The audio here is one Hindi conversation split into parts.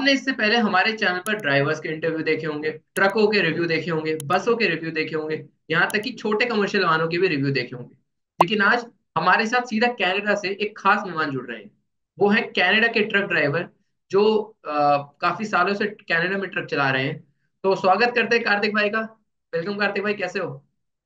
आपने इससे पहले हमारे चैनल पर ड्राइवर्स के इंटरव्यू देखे होंगे, ट्रकों के रिव्यू देखे होंगे, बसों के रिव्यू देखे होंगे, यहाँ तक कि छोटे कमर्शियल वाहनों के भी रिव्यू देखे होंगे। लेकिन आज हमारे साथ सीधा कनाडा से एक खास मेहमान जुड़ रहे हैं। वो है कनाडा के ट्रक ड्राइवर जो काफी सालों से कनाडा में ट्रक चला रहे हैं। तो स्वागत करते हैं कार्तिक भाई का। वेलकम कार्तिक भाई, कैसे हो?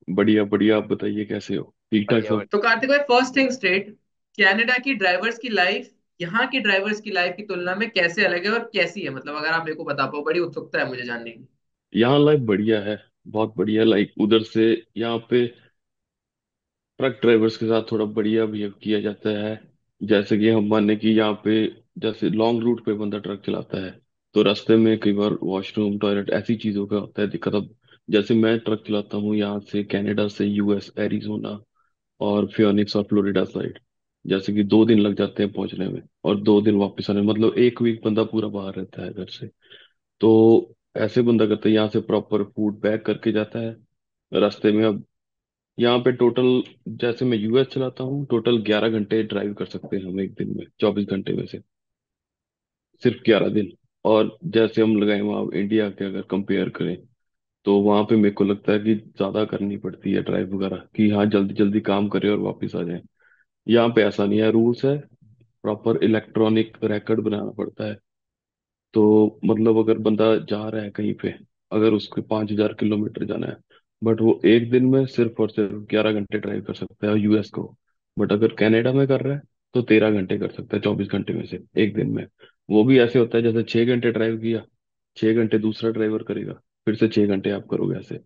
बढ़िया बढ़िया। आप बताइए कैसे हो? ठीक ठाक बढ़िया सब। बढ़िया। तो कार्तिक भाई, फर्स्ट थिंग स्ट्रेट, कनाडा की ड्राइवर्स की लाइफ यहाँ की ड्राइवर्स की लाइफ की तुलना में कैसे अलग है और कैसी है? मतलब अगर आप मेरे को बता पाओ, बड़ी उत्सुकता है मुझे जानने की। यहाँ लाइफ बढ़िया है। बहुत बढ़िया। लाइक उधर से यहाँ पे ट्रक ड्राइवर्स के साथ थोड़ा बढ़िया बिहेव किया जाता है। जैसे कि हम माने कि यहाँ पे जैसे लॉन्ग रूट पे बंदा ट्रक चलाता है तो रास्ते में कई बार वॉशरूम टॉयलेट ऐसी चीजों का होता है दिक्कत। अब जैसे मैं ट्रक चलाता हूँ यहाँ से कनाडा से यूएस एरिजोना और फियोनिक्स और फ्लोरिडा साइड। जैसे कि 2 दिन लग जाते हैं पहुंचने में और 2 दिन वापस आने में, मतलब एक वीक बंदा पूरा बाहर रहता है घर से। तो ऐसे बंदा करता है, यहाँ से प्रॉपर फूड पैक करके जाता है रास्ते में। अब यहाँ पे टोटल जैसे मैं यूएस चलाता हूँ टोटल 11 घंटे ड्राइव कर सकते हैं हम एक दिन में, 24 घंटे में से सिर्फ 11 दिन। और जैसे हम लगाए वहाँ इंडिया के अगर कंपेयर करें तो वहाँ पे मेरे को लगता है कि ज्यादा करनी पड़ती है ड्राइव वगैरह, कि हाँ जल्दी जल्दी काम करें और वापस आ जाएं। यहाँ पे ऐसा नहीं है, रूल्स है। प्रॉपर इलेक्ट्रॉनिक रिकॉर्ड बनाना पड़ता है। तो मतलब अगर बंदा जा रहा है कहीं पे, अगर उसको 5,000 किलोमीटर जाना है, बट वो एक दिन में सिर्फ और सिर्फ 11 घंटे ड्राइव कर सकता है यूएस को। बट अगर कनाडा में कर रहा है तो 13 घंटे कर सकता है 24 घंटे में से एक दिन में। वो भी ऐसे होता है जैसे 6 घंटे ड्राइव किया, 6 घंटे दूसरा ड्राइवर करेगा, फिर से 6 घंटे आप करोगे ऐसे।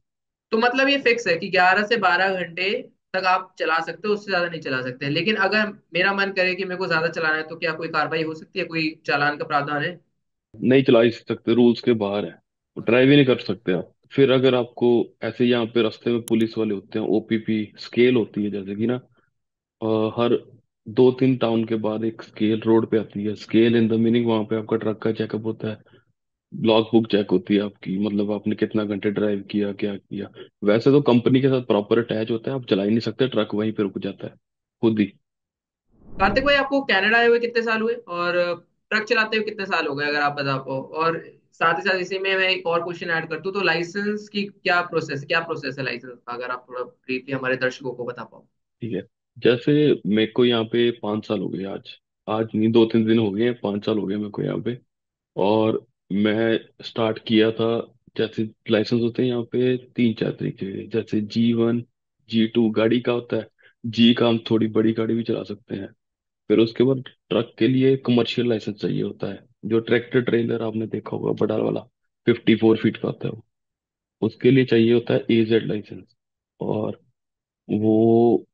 तो मतलब ये फिक्स है कि 11 से 12 घंटे तक आप चला सकते हो, उससे ज्यादा नहीं चला सकते। लेकिन अगर मेरा मन करे कि मेरे को ज्यादा चलाना है तो क्या कोई कार्रवाई हो सकती है? कोई चालान का प्रावधान है? नहीं चला ही सकते, रूल्स के बाहर है। ड्राइव ही नहीं कर सकते आप। फिर अगर आपको ऐसे यहाँ पे रास्ते में पुलिस वाले होते हैं, ओपीपी स्केल होती है जैसे कि ना, हर 2-3 टाउन के बाद एक स्केल रोड पे आती है। स्केल इन द मीनिंग वहां पे आपका ट्रक का चेकअप होता है, लॉग बुक चेक होती है आपकी, मतलब आपने कितना घंटे ड्राइव किया क्या किया। वैसे तो कंपनी के साथ प्रॉपर अटैच होता है, आप चला ही नहीं सकते, ट्रक वहीं पे रुक जाता है खुद ही। कार्तिक भाई, आपको कनाडा आए हुए कितने साल हुए और ट्रक चलाते हुए कितने साल हो गए, अगर आप बता पाओ? और साथ ही साथ इसी में मैं एक और क्वेश्चन ऐड कर दूं, तो लाइसेंस की क्या प्रोसेस है लाइसेंस का, अगर आप थोड़ा ब्रीफली हमारे दर्शकों को बता पाओ। ठीक है। जैसे मेरे को यहाँ पे 5 साल हो गए आज। आज नहीं, 2-3 दिन हो गए हैं, 5 साल हो गए मेरे को यहाँ पे। और मैं स्टार्ट किया था, जैसे लाइसेंस होते हैं यहाँ पे 3-4 तरीके के, जैसे G1 G2 गाड़ी का होता है। जी का हम थोड़ी बड़ी गाड़ी भी चला सकते हैं। फिर उसके बाद ट्रक के लिए कमर्शियल लाइसेंस चाहिए होता है, जो ट्रैक्टर ट्रेलर आपने देखा होगा बड़ा वाला, 54 फीट का होता है वो। उसके लिए चाहिए होता है एजेड लाइसेंस। और वो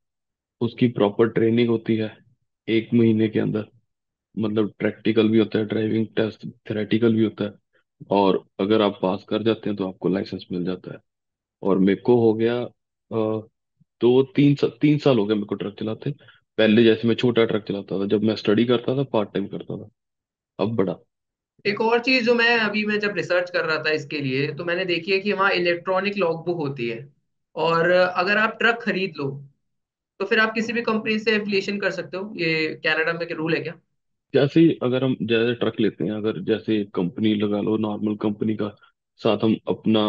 उसकी प्रॉपर ट्रेनिंग होती है 1 महीने के अंदर। मतलब प्रैक्टिकल भी होता है, ड्राइविंग टेस्ट थेरेटिकल भी होता है। और अगर आप पास कर जाते हैं तो आपको लाइसेंस मिल जाता है। और मेरे को हो गया 3 साल हो गए मेरे को ट्रक चलाते। पहले जैसे मैं छोटा ट्रक चलाता था जब मैं स्टडी करता था, पार्ट टाइम करता था। अब बड़ा। एक और चीज जो मैं जब रिसर्च कर रहा था इसके लिए, तो मैंने देखी है कि वहाँ इलेक्ट्रॉनिक लॉगबुक होती है। और अगर आप ट्रक खरीद लो तो फिर आप किसी भी कंपनी से एफिलिएशन कर सकते हो। ये कनाडा में रूल है क्या? जैसे ही अगर हम जैसे ट्रक लेते हैं, अगर जैसे कंपनी लगा लो नॉर्मल कंपनी का साथ हम अपना,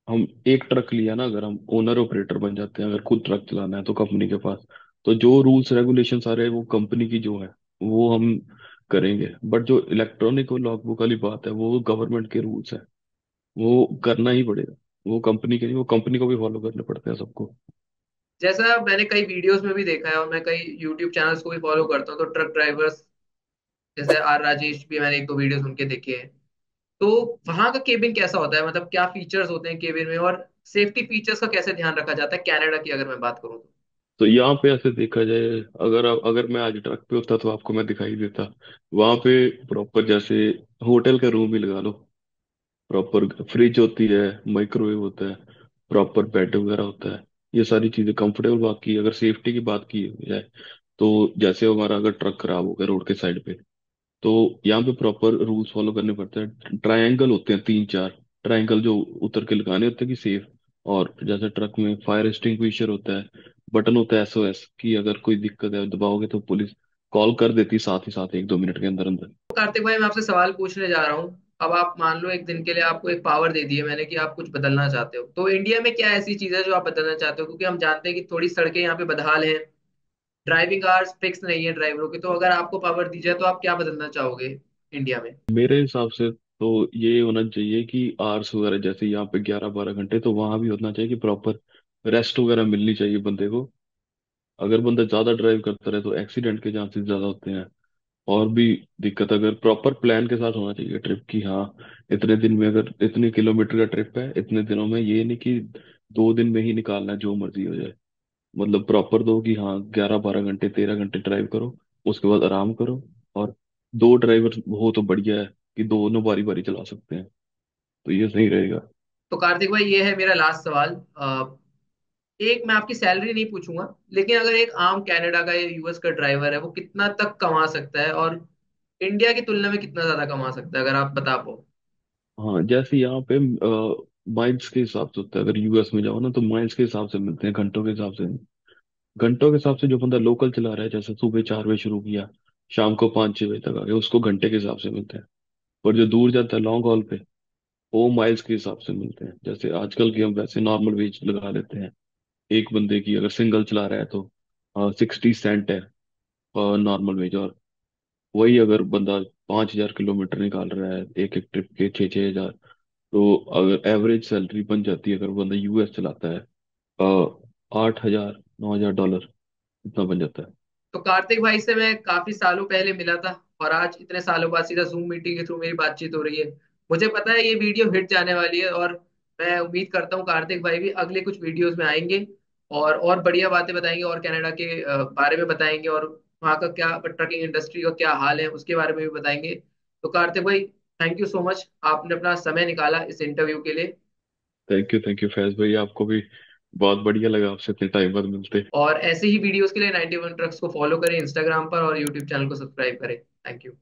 हम एक ट्रक लिया ना, अगर हम ओनर ऑपरेटर बन जाते हैं, अगर खुद ट्रक चलाना है तो कंपनी के पास, तो जो रूल्स रेगुलेशन सारे वो कंपनी की जो है वो हम करेंगे। बट जो इलेक्ट्रॉनिक और लॉगबुक वाली बात है वो गवर्नमेंट के रूल्स है, वो करना ही पड़ेगा। वो कंपनी के नहीं, वो कंपनी को भी फॉलो करने पड़ते हैं सबको। जैसा मैंने कई वीडियोस में भी देखा है और मैं कई यूट्यूब चैनल्स को भी फॉलो करता हूँ, तो ट्रक ड्राइवर्स जैसे आर राजेश भी मैंने एक दो वीडियोस उनके देखे हैं। तो वहां का केबिन कैसा होता है? मतलब क्या फीचर्स होते हैं केबिन में, और सेफ्टी फीचर्स का कैसे ध्यान रखा जाता है कनाडा की अगर मैं बात करूँ तो? तो यहाँ पे ऐसे देखा जाए, अगर मैं आज ट्रक पे होता तो आपको मैं दिखाई देता। वहां पे प्रॉपर जैसे होटल का रूम ही लगा लो, प्रॉपर फ्रिज होती है, माइक्रोवेव होता है, प्रॉपर बेड वगैरह होता है, ये सारी चीजें कंफर्टेबल। बाकी अगर सेफ्टी की बात की जाए तो जैसे हमारा अगर ट्रक खराब हो गया रोड के साइड पे, तो यहाँ पे प्रॉपर रूल्स फॉलो करने पड़ते हैं। ट्रायंगल होते हैं 3-4, ट्रायंगल जो उतर के लगाने होते हैं कि सेफ। और जैसे ट्रक में फायर एक्सटिंग्विशर होता है, बटन होता है एसओएस, कि अगर कोई दिक्कत है दबाओगे तो पुलिस कॉल कर देती साथ ही साथ 1-2 मिनट के अंदर अंदर। तो कार्तिक भाई मैं आपसे सवाल पूछने जा रहा हूँ। अब आप मान लो एक दिन के लिए आपको एक पावर दे दी है मैंने कि आप कुछ बदलना चाहते हो, तो इंडिया में क्या ऐसी चीज है जो आप बदलना चाहते हो? क्योंकि हम जानते हैं कि थोड़ी सड़कें यहाँ पे बदहाल हैं, ड्राइविंग आवर्स फिक्स नहीं है ड्राइवरों के, तो अगर आपको पावर दी जाए तो आप क्या बदलना चाहोगे इंडिया में? मेरे हिसाब से तो ये होना चाहिए कि आर्स वगैरह जैसे यहाँ पे 11-12 घंटे, तो वहां भी होना चाहिए कि प्रॉपर रेस्ट वगैरह मिलनी चाहिए बंदे को। अगर बंदा ज्यादा ड्राइव करता रहे तो एक्सीडेंट के चांसेस ज्यादा होते हैं। और भी दिक्कत, अगर प्रॉपर प्लान के साथ होना चाहिए ट्रिप की, हाँ इतने दिन में, अगर इतने किलोमीटर का ट्रिप है इतने दिनों में, ये नहीं कि 2 दिन में ही निकालना है जो मर्जी हो जाए। मतलब प्रॉपर दो कि हाँ 11-12 घंटे 13 घंटे ड्राइव करो, उसके बाद आराम करो। और दो ड्राइवर हो तो बढ़िया है कि दोनों बारी बारी चला सकते हैं, तो ये सही रहेगा। तो कार्तिक भाई ये है मेरा लास्ट सवाल। एक मैं आपकी सैलरी नहीं पूछूंगा, लेकिन अगर एक आम कनाडा का या यूएस का ड्राइवर है वो कितना तक कमा सकता है, और इंडिया की तुलना में कितना ज्यादा कमा सकता है, अगर आप बता पाओ। हाँ जैसे यहाँ पे माइल्स के हिसाब से होता है, अगर यूएस में जाओ ना तो माइल्स के हिसाब से मिलते हैं, घंटों के हिसाब से नहीं। घंटों के हिसाब से जो बंदा लोकल चला रहा है, जैसे सुबह 4 बजे शुरू किया, शाम को 5-6 बजे तक आ गया, उसको घंटे के हिसाब से मिलते हैं। और जो दूर जाता है लॉन्ग हॉल पे, वो माइल्स के हिसाब से मिलते हैं। जैसे आजकल की हम वैसे नॉर्मल वेज लगा लेते हैं एक बंदे की, अगर सिंगल चला रहा है तो 60 सेंट है नॉर्मल वेज। और वही अगर बंदा 5,000 किलोमीटर निकाल रहा है एक एक ट्रिप के 6-6 हजार, तो अगर एवरेज सैलरी बन जाती है, अगर बंदा यूएस चलाता है 8,000-9,000 डॉलर, इतना बन जाता है। तो कार्तिक भाई से मैं काफी सालों पहले मिला था, और आज इतने सालों बाद सीधा जूम मीटिंग के थ्रू मेरी बातचीत हो रही है। मुझे पता है ये वीडियो हिट जाने वाली है, और मैं उम्मीद करता हूँ कार्तिक भाई भी अगले कुछ वीडियोस में आएंगे और बढ़िया बातें बताएंगे, और कनाडा के बारे में बताएंगे, और वहाँ का क्या ट्रकिंग इंडस्ट्री का क्या हाल है उसके बारे में भी बताएंगे। तो कार्तिक भाई, थैंक यू सो मच, आपने अपना समय निकाला इस इंटरव्यू के लिए। थैंक यू फैज भाई, आपको भी बहुत बढ़िया लगा आपसे इतने टाइम बाद मिलते। और ऐसे ही वीडियोस के लिए 91 ट्रक्स को फॉलो करें इंस्टाग्राम पर, और यूट्यूब चैनल को सब्सक्राइब करें। Thank you.